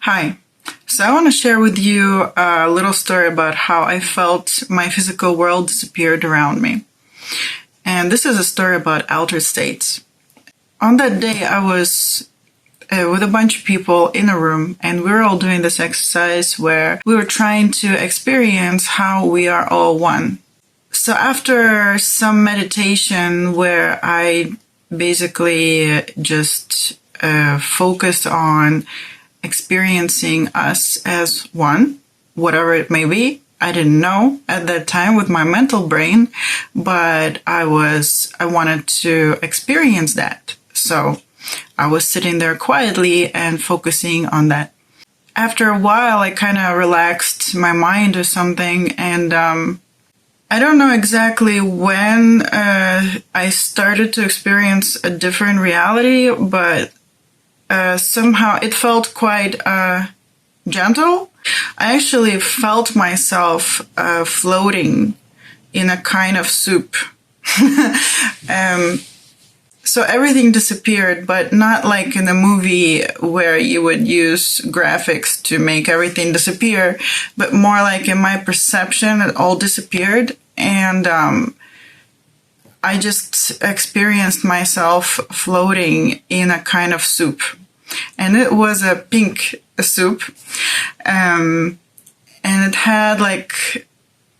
Hi. So I want to share with you a little story about how I felt my physical world disappeared around me. And this is a story about altered states. On that day, I was with a bunch of people in a room, and we were all doing this exercise where we were trying to experience how we are all one. So after some meditation where I basically just focused on experiencing us as one, whatever it may be. I didn't know at that time with my mental brain, but I wanted to experience that. So I was sitting there quietly and focusing on that. After a while, I kind of relaxed my mind or something, and I don't know exactly when I started to experience a different reality, but somehow it felt quite gentle. I actually felt myself floating in a kind of soup. So everything disappeared, but not like in a movie where you would use graphics to make everything disappear, but more like in my perception, it all disappeared. And I just experienced myself floating in a kind of soup. And it was a pink soup. And it had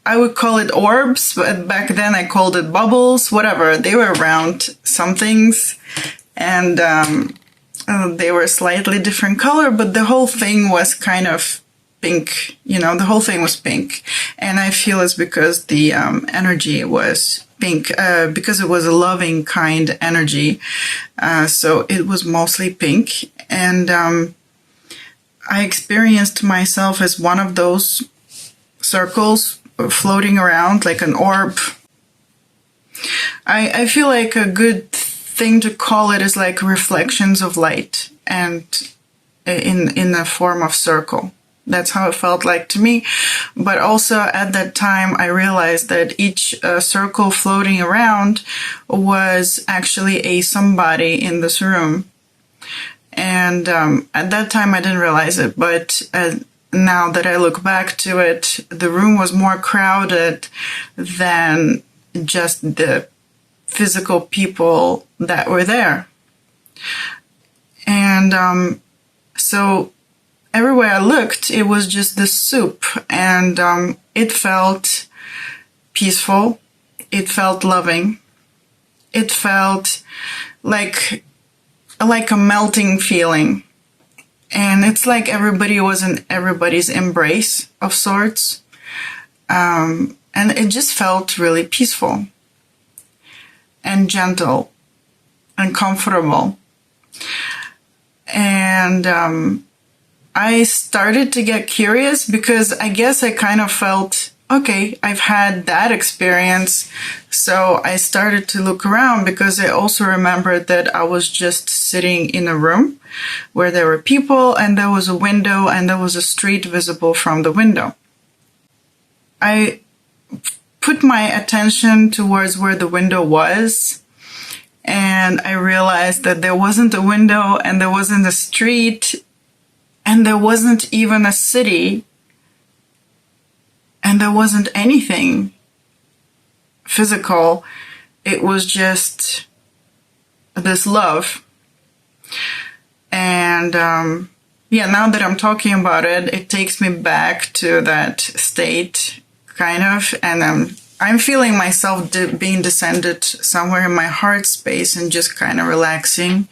I would call it orbs, but back then I called it bubbles, whatever. They were round some things. And they were slightly different color, but the whole thing was kind of pink. The whole thing was pink. And I feel it's because the energy was pink, because it was a loving, kind energy. So it was mostly pink. And I experienced myself as one of those circles floating around like an orb. I feel like a good thing to call it is like reflections of light and in the form of circle. That's how it felt like to me. But also at that time, I realized that each circle floating around was actually a somebody in this room. And at that time, I didn't realize it. But now that I look back to it, the room was more crowded than just the physical people that were there. And so everywhere I looked, it was just this soup, and it felt peaceful. It felt loving. It felt like a melting feeling. And it's like everybody was in everybody's embrace of sorts. And it just felt really peaceful and gentle and comfortable. And I started to get curious because I guess I kind of felt, okay, I've had that experience. So I started to look around because I also remembered that I was just sitting in a room where there were people and there was a window and there was a street visible from the window. I put my attention towards where the window was, and I realized that there wasn't a window and there wasn't a street. And there wasn't even a city, and there wasn't anything physical. It was just this love. And now that I'm talking about it, it takes me back to that state, kind of, and I'm feeling myself being descended somewhere in my heart space and just kind of relaxing.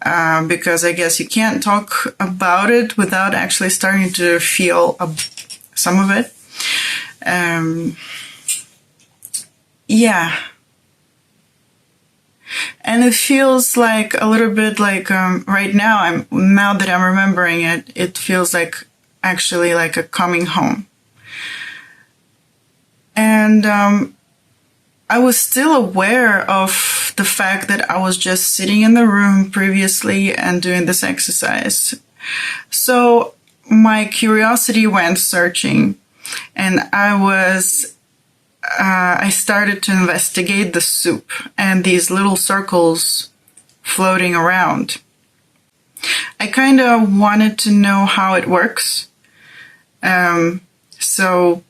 Because I guess you can't talk about it without actually starting to feel some of it. And it feels like a little bit like right now, now that I'm remembering it, it feels like actually like a coming home. And I was still aware of the fact that I was just sitting in the room previously and doing this exercise. So my curiosity went searching, and I started to investigate the soup and these little circles floating around. I kind of wanted to know how it works. So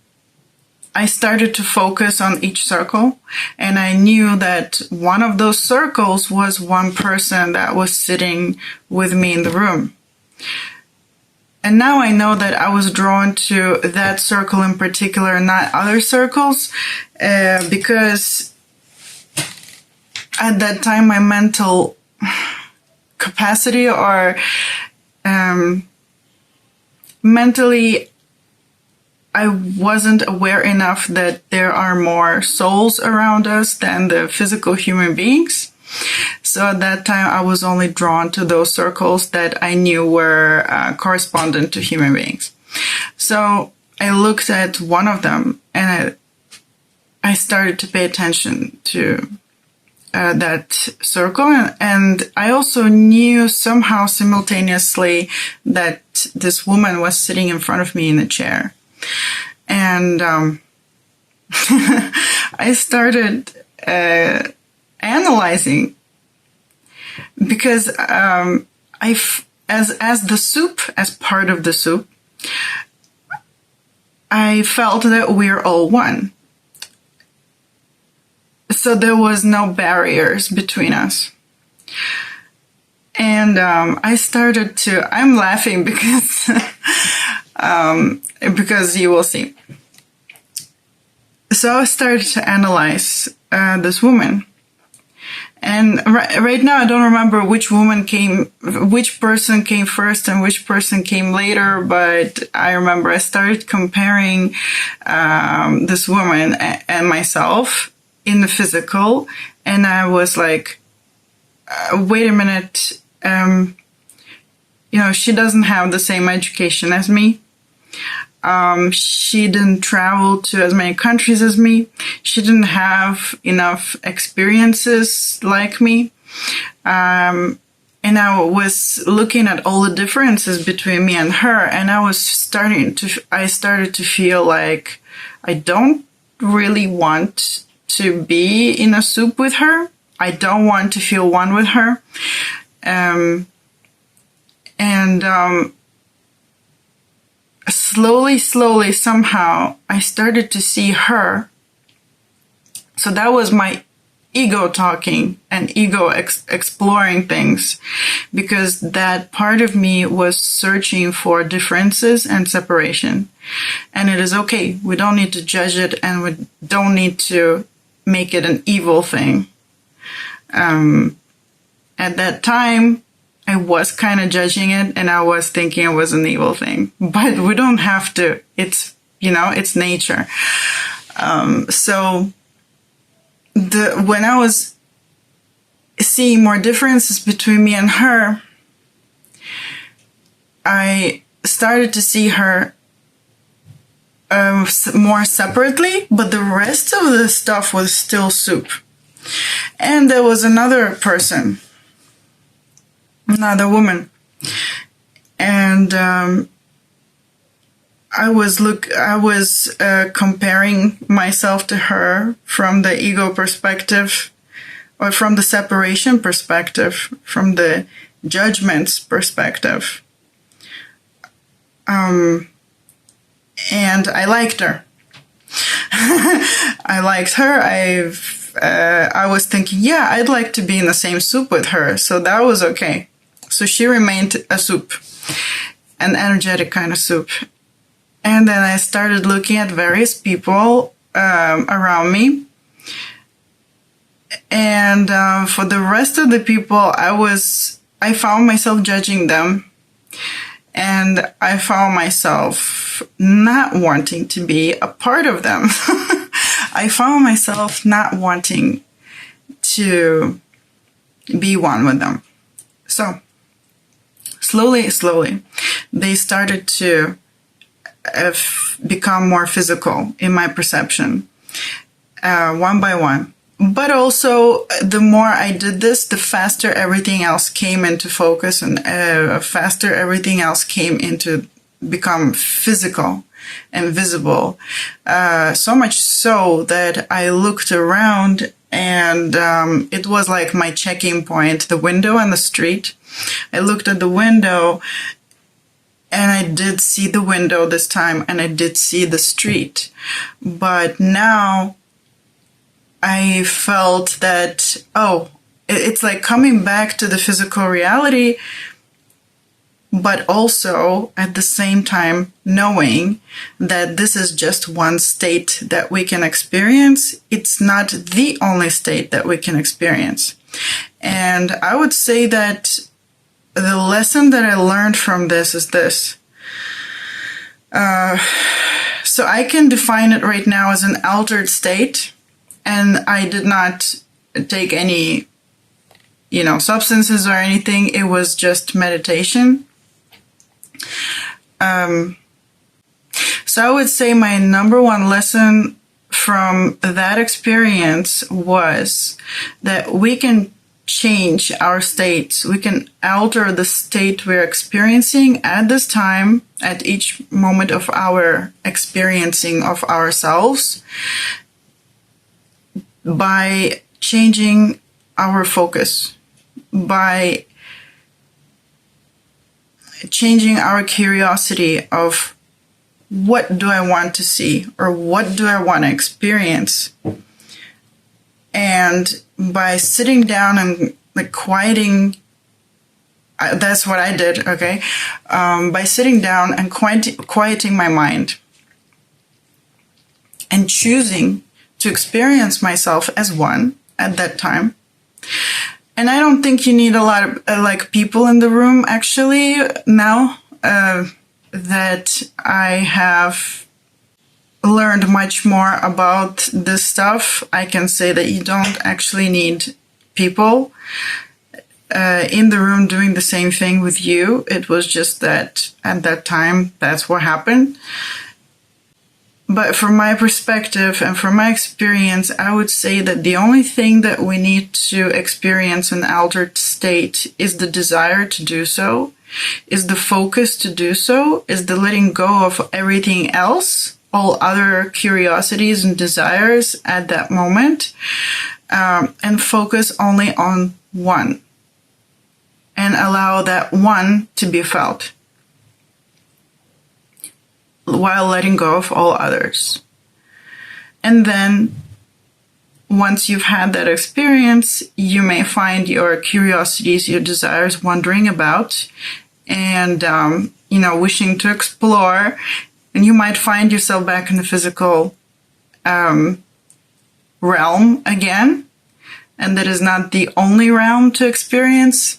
I started to focus on each circle, and I knew that one of those circles was one person that was sitting with me in the room. And now I know that I was drawn to that circle in particular, not other circles, because at that time my mental capacity or mentally I wasn't aware enough that there are more souls around us than the physical human beings. So at that time, I was only drawn to those circles that I knew were correspondent to human beings. So I looked at one of them and I started to pay attention to that circle. And I also knew somehow simultaneously that this woman was sitting in front of me in a chair. And I started analyzing, because as the soup, as part of the soup, I felt that we're all one. So there was no barriers between us. And I started to, I'm laughing because because you will see. So I started to analyze this woman. And right now I don't remember which person came first and which person came later, but I remember I started comparing this woman and myself in the physical, and I was like, wait a minute, she doesn't have the same education as me. She didn't travel to as many countries as me. She didn't have enough experiences like me. And I was looking at all the differences between me and her, and I started to feel like I don't really want to be in a soup with her. I don't want to feel one with her. Slowly, somehow, I started to see her. So that was my ego talking and ego exploring things, because that part of me was searching for differences and separation. And it is okay. We don't need to judge it, and we don't need to make it an evil thing. At that time, I was kind of judging it, and I was thinking it was an evil thing, but we don't have to. It's, it's nature. So when I was seeing more differences between me and her, I started to see her more separately, but the rest of the stuff was still soup. And there was another person, another woman, and I was comparing myself to her from the ego perspective, or from the separation perspective, from the judgments perspective. And I liked her. I liked her. I was thinking, yeah, I'd like to be in the same soup with her. So that was okay. So she remained a soup, an energetic kind of soup. And then I started looking at various people around me. And for the rest of the people, I found myself judging them. And I found myself not wanting to be a part of them. I found myself not wanting to be one with them. So slowly, they started to become more physical in my perception, one by one. But also, the more I did this, the faster everything else came into focus, and faster everything else came into become physical and visible. So much so that I looked around And it was like my checking point, the window and the street. I looked at the window, and I did see the window this time, and I did see the street. But now I felt that, it's like coming back to the physical reality, but also at the same time knowing that this is just one state that we can experience. It's not the only state that we can experience. And I would say that the lesson that I learned from this is this. So I can define it right now as an altered state, and I did not take any, substances or anything. It was just meditation. So I would say my number one lesson from that experience was that we can change our states. We can alter the state we're experiencing at this time, at each moment of our experiencing of ourselves, by changing our focus, by changing our curiosity of what do I want to see or what do I want to experience. And by sitting down and quieting, that's what I did, okay? By sitting down and quieting my mind and choosing to experience myself as one at that time. And I don't think you need a lot of people in the room, actually, now that I have learned much more about this stuff. I can say that you don't actually need people in the room doing the same thing with you. It was just that at that time, that's what happened. But from my perspective and from my experience, I would say that the only thing that we need to experience in an altered state is the desire to do so, is the focus to do so, is the letting go of everything else, all other curiosities and desires at that moment, and focus only on one, and allow that one to be felt, while letting go of all others. And then once you've had that experience, you may find your curiosities, your desires wandering about and, wishing to explore. And you might find yourself back in the physical realm again. And that is not the only realm to experience.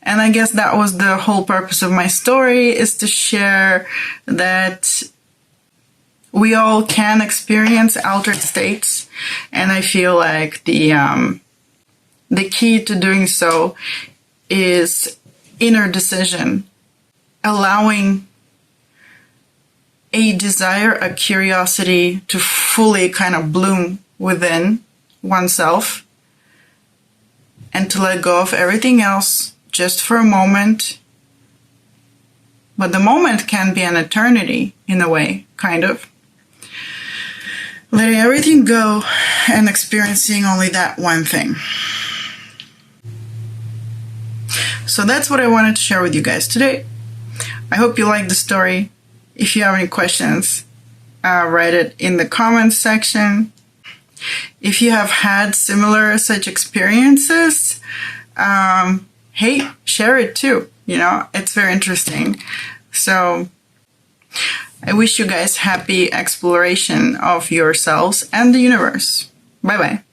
And I guess that was the whole purpose of my story, is to share that we all can experience altered states. And I feel like the key to doing so is inner decision, allowing a desire, a curiosity to fully kind of bloom within oneself, and to let go of everything else just for a moment. But the moment can be an eternity in a way, kind of. Letting everything go and experiencing only that one thing. So that's what I wanted to share with you guys today. I hope you liked the story. If you have any questions, write it in the comments section. If you have had similar such experiences, hey, share it too. It's very interesting. So I wish you guys happy exploration of yourselves and the universe. Bye-bye.